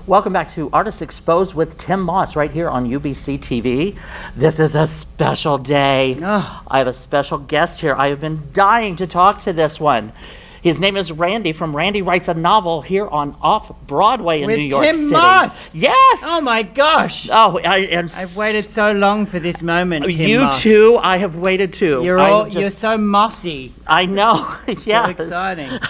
Welcome back to Artists Exposed with Tim Moss right here on UBC TV. This is a special day. I have a special guest here. I have been dying to talk to this one. His name is Randy from Randy Writes a Novel here on Off-Broadway in New York City. With Tim Moss! Yes! Oh my gosh! Oh, I've waited so long for this moment, Tim You Moss. too, I have waited too. You're so mossy. I know, yes. So exciting.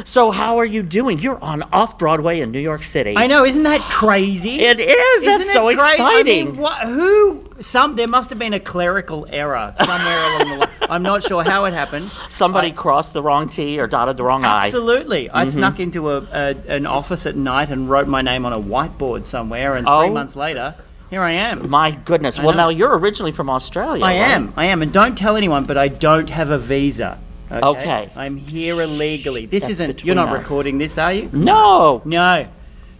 So how are you doing? You're on Off-Broadway in New York City. I know, isn't that crazy? It is, that's so exciting. I mean, there must have been a clerical error somewhere along the line. I'm not sure how it happened. Somebody crossed the wrong T or dotted the wrong I. Absolutely. I snuck into an office at night and wrote my name on a whiteboard somewhere, and 3 months later, here I am. My goodness. Well, now you're originally from Australia, I right? am. And don't tell anyone, but I don't have a visa. Okay. I'm here illegally. That's You're not between us. recording this, are you? No.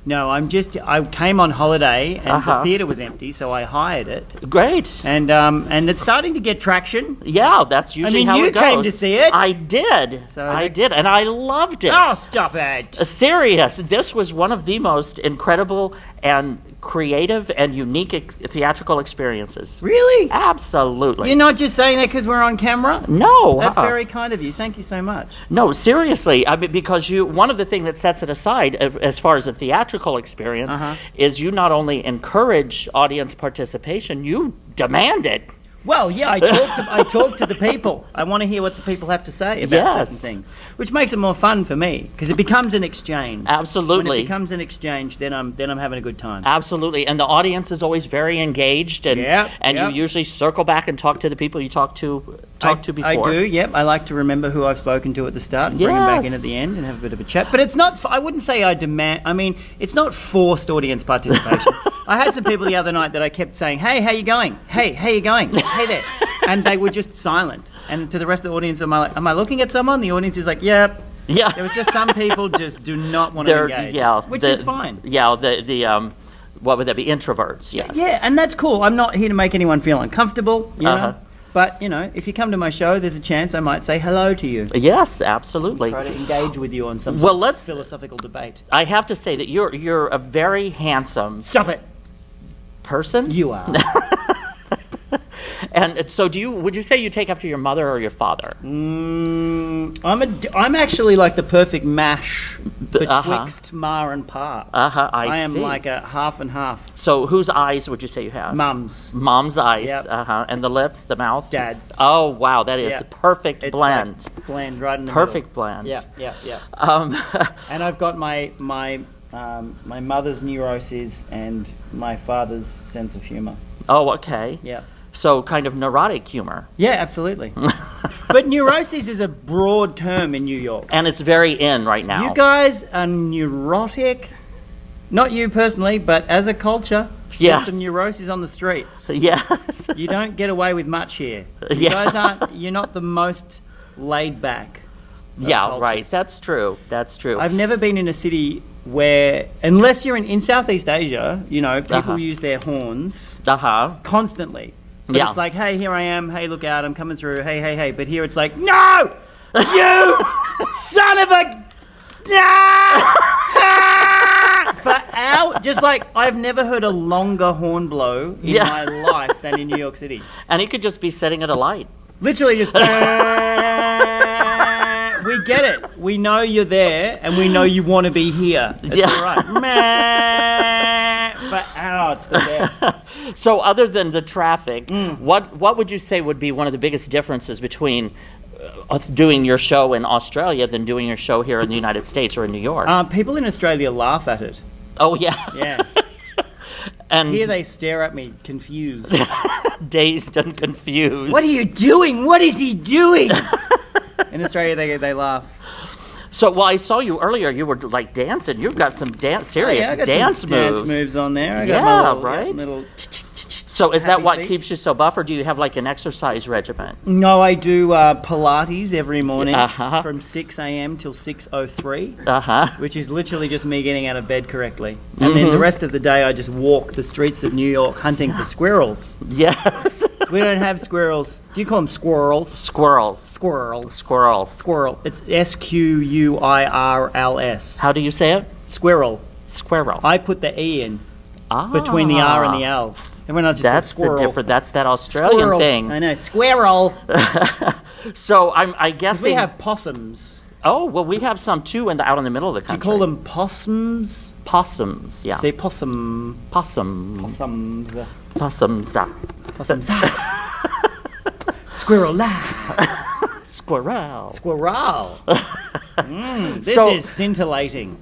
No, I came on holiday and the theatre was empty, so I hired it. Great. And it's starting to get traction. Yeah, that's usually how it goes. You came to see it. I did. I did, and I loved it. Oh, stop it. Serious. This was one of the most incredible and creative and unique theatrical experiences. Really? Absolutely. You're not just saying that because we're on camera? No. That's very kind of you. Thank you so much. No, seriously. I mean, because one of the things that sets it aside as far as a theatrical experience is you not only encourage audience participation, you demand it. Well, yeah, I talk to the people. I want to hear what the people have to say about certain things, which makes it more fun for me because it becomes an exchange. Absolutely. When it becomes an exchange, then I'm having a good time. Absolutely, and the audience is always very engaged, and you usually circle back and talk to the people you talked to before. I do. Yep, I like to remember who I've spoken to at the start and bring them back in at the end and have a bit of a chat. But it's not. I wouldn't say I demand. I mean, it's not forced audience participation. I had some people the other night that I kept saying, "Hey, how you going? Hey, how you going? Hey there," and they were just silent. And to the rest of the audience, am I looking at someone? The audience is like, "Yep." Yeah. There was just some people just do not want to engage. Yeah. Which is fine. Yeah. The what would that be? Introverts. Yes. Yeah, and that's cool. I'm not here to make anyone feel uncomfortable. You know. But, if you come to my show, there's a chance I might say hello to you. Yes, absolutely. Try to engage with you on some sort of philosophical debate. I have to say that you're a very handsome... Stop it! ...person. You are. And so would you say you take after your mother or your father? I'm actually like the perfect mash betwixt Ma and Pa. I am like a half and half. So whose eyes would you say you have? Mum's. Mom's eyes. Yep. And the lips, the mouth? Dad's. Oh, wow. That is the perfect blend. Like blend right in the perfect middle. blend. Yeah. And I've got my mother's neurosis and my father's sense of humor. Oh, okay. Yeah. So kind of neurotic humor. Yeah, absolutely. But neurosis is a broad term in New York. And it's very in right now. You guys are neurotic. Not you personally, but as a culture. There's some neurosis on the streets. Yes. You don't get away with much here. You guys you're not the most laid back. Yeah, right. That's true. I've never been in a city where, unless you're in Southeast Asia, people use their horns constantly. But it's like, hey, here I am. Hey, look out. I'm coming through. Hey. But here it's like, no! You son of a... For hours. Just like, I've never heard a longer horn blow in my life than in New York City. And he could just be sitting at a light. Literally just... We get it. We know you're there, and we know you want to be here. That's all right. For hours, it's the best. So other than the traffic, what would you say would be one of the biggest differences between doing your show in Australia than doing your show here in the United States or in New York? People in Australia laugh at it. Oh, yeah. Yeah. And here they stare at me, confused. Dazed and confused. What are you doing? What is he doing? In Australia, they laugh. So, well, I saw you earlier. You were like dancing. You've got some serious I got dance some moves. Dance moves on there. I got my little, right. So, is that what feet. keeps you so buff, or do you have like an exercise regimen? No, I do Pilates every morning from 6 a.m. till 6:03, which is literally just me getting out of bed correctly. And then the rest of the day, I just walk the streets of New York hunting for squirrels. Yes. We don't have squirrels. Do you call them squirrels? Squirrels. Squirrels. Squirrel. Squirrel. It's SQUIRLS. How do you say it? Squirrel. Squirrel. I put the E in between the R and the L. Everyone else just says squirrel. That's that Australian Squirrel. thing. I know, squirrel. So I guess We have possums. Oh, well, we have some too out in the middle of the Do country. you call them possums? Possums? Yeah. Say possum. Possum. Possums. Possums. Possums. Squirrel. Squirrel. Squirrel. This is scintillating.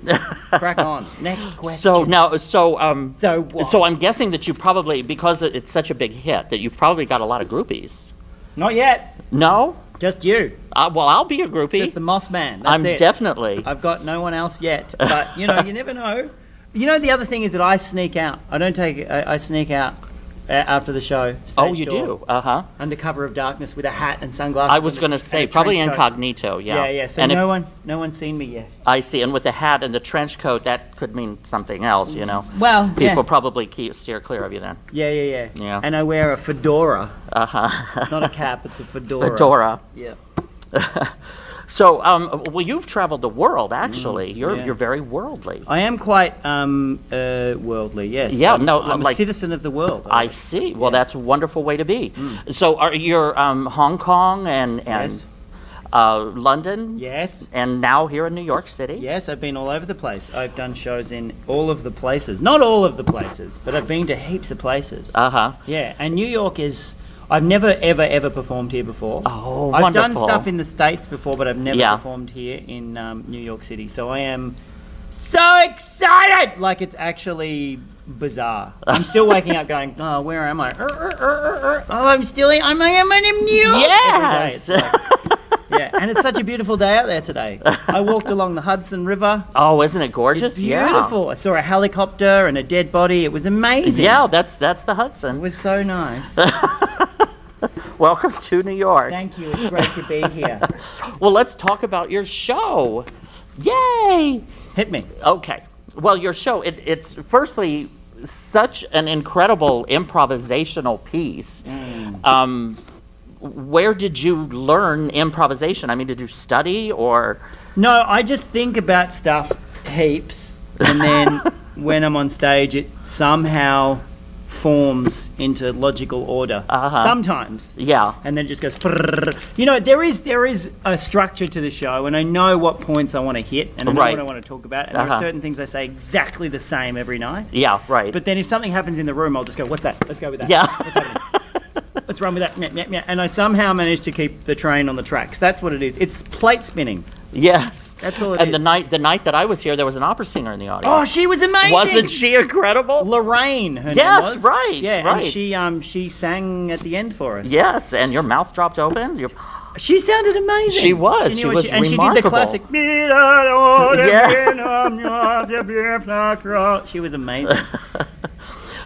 Crack on. Next question. So what? So I'm guessing that you probably, because it's such a big hit, that you've probably got a lot of groupies. Not yet. No? Just you. Well, I'll be a groupie. Just the Moss Man. That's I'm it. Definitely. I've got no one else yet. But, you never know. The other thing is that I sneak out. I sneak out after the show. Oh, you do? Uh-huh. Under cover of darkness with a hat and sunglasses. I was going to say, probably incognito, yeah. Yeah. So and no one's seen me yet. I see. And with the hat and the trench coat, that could mean something else, Well, People probably steer clear of you then. Yeah. Yeah. And I wear a fedora. Uh-huh. It's not a cap, it's a fedora. Fedora. Yeah. So, well, you've traveled the world, actually. You're very worldly. I am quite worldly, yes. Yeah, I'm a citizen of the world. I see. Well, that's a wonderful way to be. So, are you Hong Kong and Yes. London? Yes. And now here in New York City? Yes, I've been all over the place. I've done shows in all of the places. Not all of the places, but I've been to heaps of places. Uh-huh. Yeah, and New York is... I've never, ever performed here before. Oh, I've done wonderful. stuff in the States before, but I've never performed here in New York City. So I am so excited! Like, it's actually bizarre. I'm still waking up going, oh, where am I? Oh, I'm in New York! Yes! Every day. It's like, yeah, and it's such a beautiful day out there today. I walked along the Hudson River. Oh, isn't it gorgeous? It's beautiful. I saw a helicopter and a dead body. It was amazing. Yeah, that's the It Hudson. was so nice. Welcome to New York. Thank you. It's great to be here. Well, let's talk about your show. Yay! Hit me. Okay. Well, your show, it's firstly such an incredible improvisational piece. Where did you learn improvisation? I mean, did you study or? No, I just think about stuff heaps, and then when I'm on stage, it somehow forms into logical order. Sometimes. Yeah. And then it just goes. There is a structure to the show, and I know what points I want to hit, and I know what I want to talk about. And there are certain things I say exactly the same every night. Yeah, right. But then if something happens in the room, I'll just go, "What's that? Let's go with that." Yeah. What's happening? Let's run with that. Meh. And I somehow managed to keep the train on the tracks. That's what it is. It's plate spinning. Yes. That's all it and is. the night that I was here, there was an opera singer in the audience. Oh, she was amazing. Wasn't she incredible? Lorraine, her name Yes, was. right. Yeah, right. and she sang at the end for us. Yes, and your mouth dropped open. She sounded amazing. She was. She She knew was and she did the classic. She was amazing.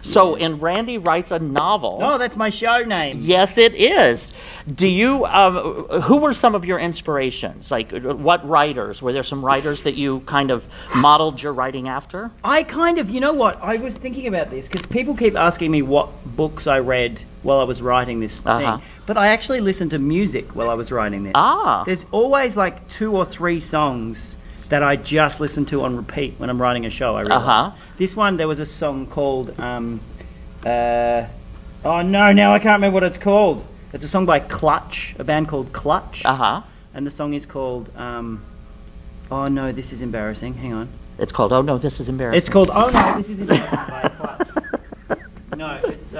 So, and Randy writes a novel. Oh, that's my show name. Yes, it is. Do you? Who were some of your inspirations? Like, what writers? Were there some writers that you kind of modeled your writing after? I kind of, you know what? I was thinking about this because people keep asking me what books I read while I was writing this thing. But I actually listened to music while I was writing this. There's always like 2 or 3 songs that I just listen to on repeat when I'm writing a show, I realized. This one, there was a song called, oh no, now I can't remember what it's called. It's a song by Clutch, a band called Clutch. And the song is called, oh no, this is embarrassing, hang on. It's called Oh No, This Is Embarrassing. It's called Oh No, This Is Embarrassing by Clutch. No, it's,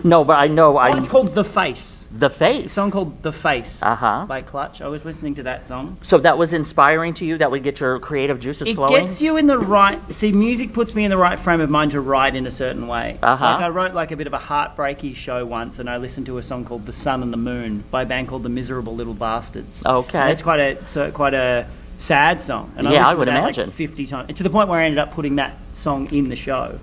No, but I know. it's called The Face. The Face. A song called The Face by Clutch. I was listening to that song. So that was inspiring to you? That would get your creative juices flowing? It gets you in the right... See, music puts me in the right frame of mind to write in a certain way. Like I wrote like a bit of a heartbreaky show once, and I listened to a song called The Sun and the Moon by a band called The Miserable Little Bastards. Okay. And it's quite a sad song. And I listened would to that imagine. like 50 times. To the point where I ended up putting that song in the show.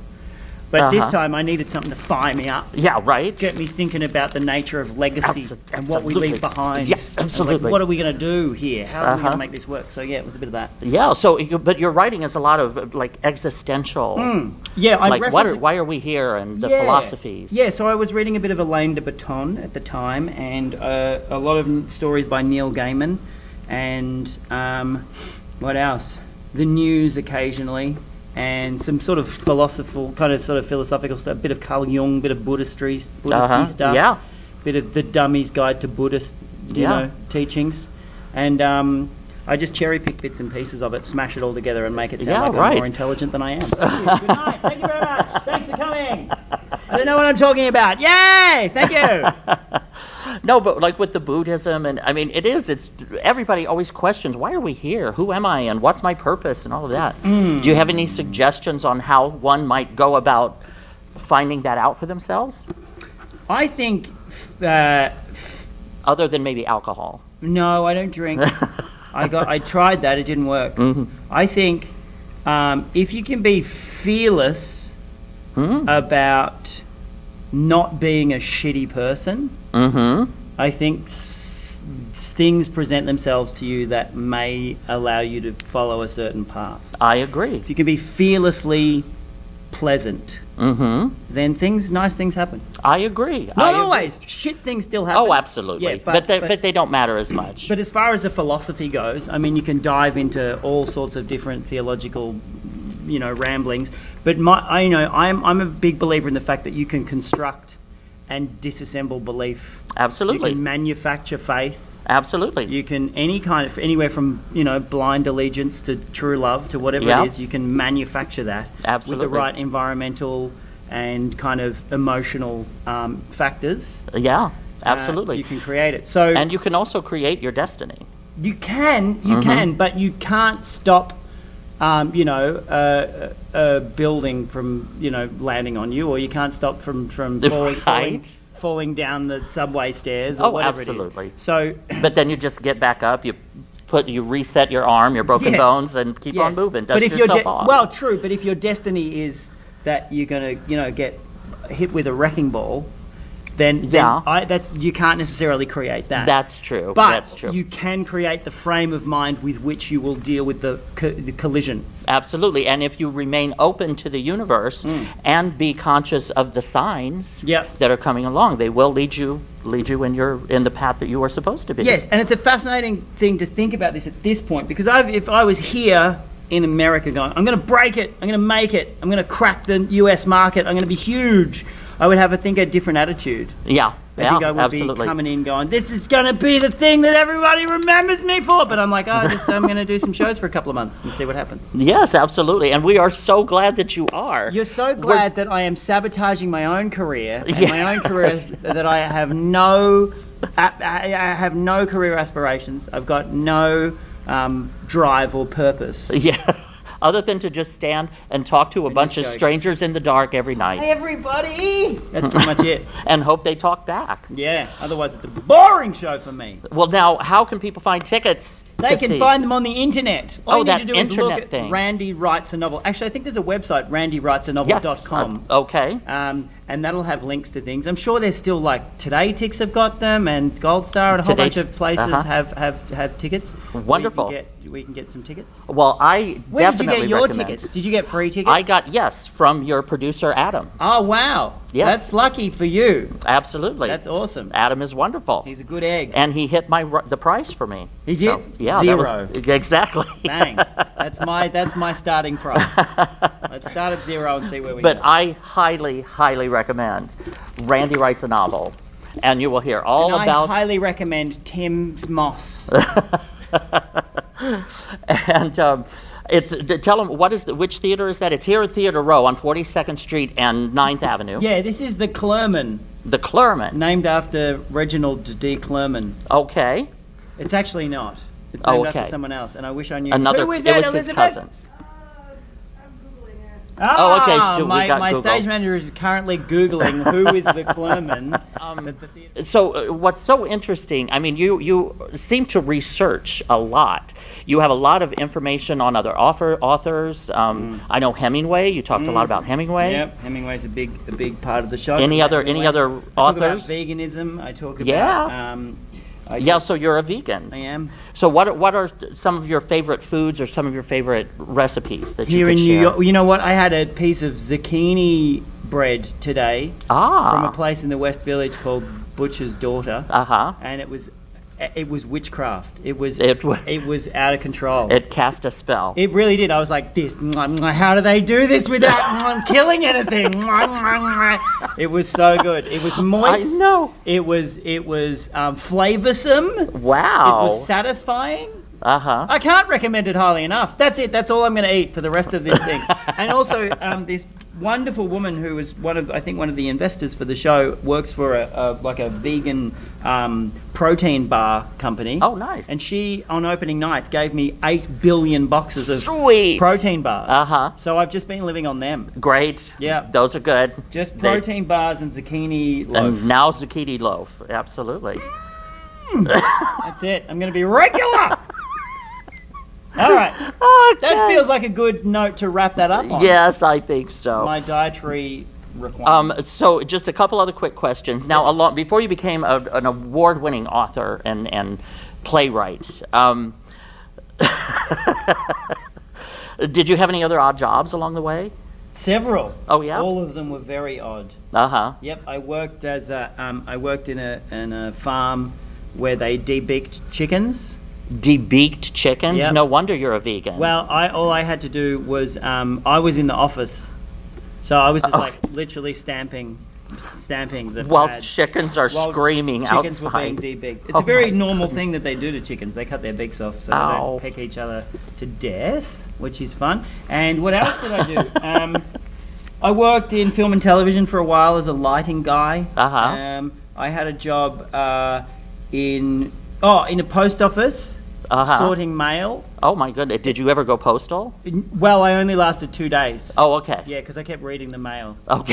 But this time I needed something to fire me up. Yeah, right. Get me thinking about the nature of legacy and what we leave behind. Yes, And absolutely. like, what are we going to do here? How are we going to make this work? So yeah, it was a bit of that. Yeah, but your writing is a lot of like existential. Yeah, I like reference... why are we here and the philosophies. Yeah, so I was reading a bit of Alain de Botton at the time, and a lot of stories by Neil Gaiman, and what else? The news occasionally. and some sort of philosophical stuff, a bit of Carl Jung, a bit of Buddhist stuff, bit of The Dummy's Guide to Buddhist, teachings, and I just cherry pick bits and pieces of it, smash it all together, and make it sound like I'm more intelligent than I am. Thank you. Good night. Thank you very much. Thanks for coming. I don't know what I'm talking about. Yay! Thank you. No, but like with the Buddhism, and I mean, it's everybody always questions, why are we here? Who am I? And what's my purpose? And all of that. Do you have any suggestions on how one might go about finding that out for themselves? I think... other than maybe alcohol. No, I don't drink. I tried that. It didn't work. I think if you can be fearless about not being a shitty person, I think things present themselves to you that may allow you to follow a certain path. I agree. If you can be fearlessly pleasant, then nice things happen. I agree. Not always. Shit things still happen. Oh, absolutely. Yeah, but they don't matter as much. But as far as the philosophy goes, I mean, you can dive into all sorts of different theological, ramblings. But I'm a big believer in the fact that you can construct and disassemble belief. Absolutely. You can manufacture faith. Absolutely. You can anywhere from blind allegiance to true love to whatever it is. You can manufacture that. Absolutely. With the right environmental and kind of emotional factors. Yeah, absolutely. You can create it. And you can also create your destiny. You can, but you can't stop. A building from landing on you, or you can't stop from falling down the subway stairs or whatever absolutely. It is. So, but then you just get back up. You reset your arm, your broken bones, and keep on moving. Dust yourself off. Well, true. But if your destiny is that you're going to get hit with a wrecking ball, then you can't necessarily create that. That's true. But that's true. You can create the frame of mind with which you will deal with the collision. Absolutely. And if you remain open to the universe and be conscious of the signs that are coming along, they will lead you in the path that you are supposed to be. Yes, and it's a fascinating thing to think about this at this point, because if I was here in America going, I'm going to break it, I'm going to make it, I'm going to crack the US market, I'm going to be huge, I would have, a different attitude. Yeah, I think I would be coming in going, this is going to be the thing that everybody remembers me for. But I'm like, I'm going to do some shows for a couple of months and see what happens. Yes, absolutely. And we are so glad that you are. You're so glad that I am sabotaging my own career. And my own career is that I have no career aspirations. I've got no drive or purpose. Yeah. Other than to just stand and talk to a bunch of strangers in the dark every night. Hey, everybody! That's pretty much it. And hope they talk back. Yeah, otherwise it's a boring show for me. Well, now, how can people find tickets? They can find them on the internet. All you need to do is look at thing. Randy Writes a Novel. Actually, I think there's a website, randywritesanovel.com. Yes. Okay. And that'll have links to things. I'm sure there's still, like, Today Ticks have got them, and Gold Star and a whole bunch of places have tickets. Wonderful. We can get some tickets. Well, Where did you get your tickets? Did you get free tickets? I got, from your producer, Adam. Oh, wow. Yes. That's lucky for you. Absolutely. That's awesome. Adam is wonderful. He's a good egg. And he hit the price for me. He did? So, yeah, $0. Exactly. Bang. That's my starting price. Let's start at $0 and see where we go. But I highly, highly recommend Randy Writes a Novel. And you will hear all about... I highly recommend Tim's Moss. And tell them, which theater is that? It's here at Theater Row on 42nd Street and 9th Avenue. Yeah, this is the Clerman. The Clerman? Named after Reginald D. Clerman. Okay. It's actually not. It's named after someone else, and I wish I knew. Who is that, it was Elizabeth? His cousin. I'm Googling it. Oh, okay. So my stage manager is currently Googling who is the Clerman. So what's so interesting, I mean, you seem to research a lot. You have a lot of information on other authors. I know Hemingway. You talked a lot about Hemingway. Yep, Hemingway's a big part of the show. Any other authors? I talk about veganism. I talk about... so you're a vegan. I am. So what are some of your favorite foods or some of your favorite recipes that you could share? Here in New York, you know what? I had a piece of zucchini bread today from a place in the West Village called Butcher's Daughter. Uh-huh. And it was it was witchcraft. It was It wa- out of control. It cast a spell. It really did. I was like, this. How do they do this without killing anything? It was so good. It was moist. I know. It was flavoursome. Wow. It was satisfying. Uh-huh. I can't recommend it highly enough. That's it. That's all I'm going to eat for the rest of this thing. And also, this wonderful woman who was one of the investors for the show works for a vegan protein bar company. Oh, nice. And she, on opening night, gave me 8 billion boxes of Sweet. protein bars. Uh-huh. So I've just been living on them. Great. Yeah. Those are good. Just protein bars and zucchini loaf. And now zucchini loaf. Absolutely. That's it. I'm going to be regular. All right. Okay. That feels like a good note to wrap that up on. Yes, I think so. My dietary requirements. So just a couple other quick questions. Now, before you became an award-winning author and playwright, did you have any other odd jobs along the way? Several. Oh, yeah? All of them were very odd. Uh-huh. Yep. I worked in a farm where they debeaked chickens. Debeaked chickens? Yep. No wonder you're a vegan. Well, all I had to do was I was in the office, so I was just like literally stamping the While pads. chickens are While screaming chickens outside. were being debeaked. It's Oh a very my normal thing that they do to chickens. They cut their beaks off so they Ow. don't peck each other to death, which is fun. And what else did I do? I worked in film and television for a while as a lighting guy. Uh-huh. I had a job in a post office. Uh-huh. Sorting mail. Oh, my goodness. Did you ever go postal? Well, I only lasted 2 days. Oh, okay. Yeah, because I kept reading the mail. Okay.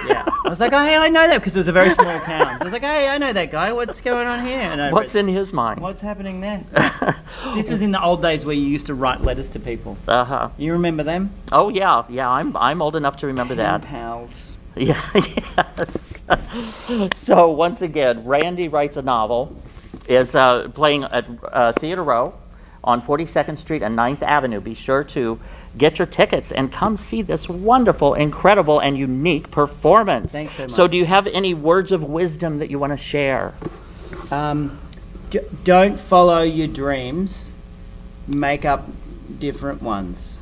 Yeah. I was like, oh, hey, I know that, because it was a very small town. So I was like, hey, I know that guy. What's going on here? And I What's read, in his mind? what's happening there? This was in the old days where you used to write letters to people. Uh-huh. You remember them? Oh, yeah. Yeah, I'm old enough to remember Pen that. pals. Yeah, yes. So, once again, Randy Writes a Novel is playing at Theater Row on 42nd Street and 9th Avenue. Be sure to get your tickets and come see this wonderful, incredible, and unique performance. Thanks so much. So do you have any words of wisdom that you want to share? Don't follow your dreams. Make up different ones.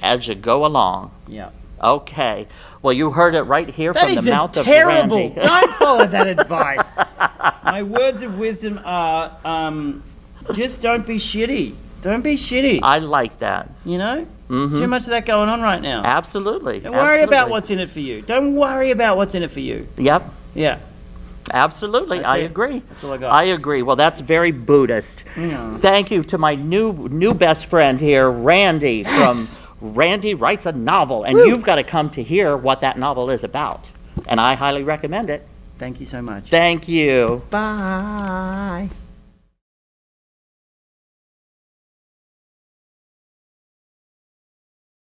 As you go along. Yeah. Okay. Well, you heard it right here That from the is mouth of terrible. Randy. Don't follow that advice. My words of wisdom are just don't be shitty. Don't be shitty. I like that. You know? There's too much of that going on right now. Absolutely. Don't worry about what's in it for you. Don't worry about what's in it for you. Yep. Yeah. Absolutely. That's I it. agree. That's all I got. I agree. Well, that's very Buddhist. Yeah. Thank you to my new best friend here, Randy, Yes. from Randy Writes a Novel. And you've got to come to hear what that novel is about. And I highly recommend it. Thank you so much. Thank you. Bye.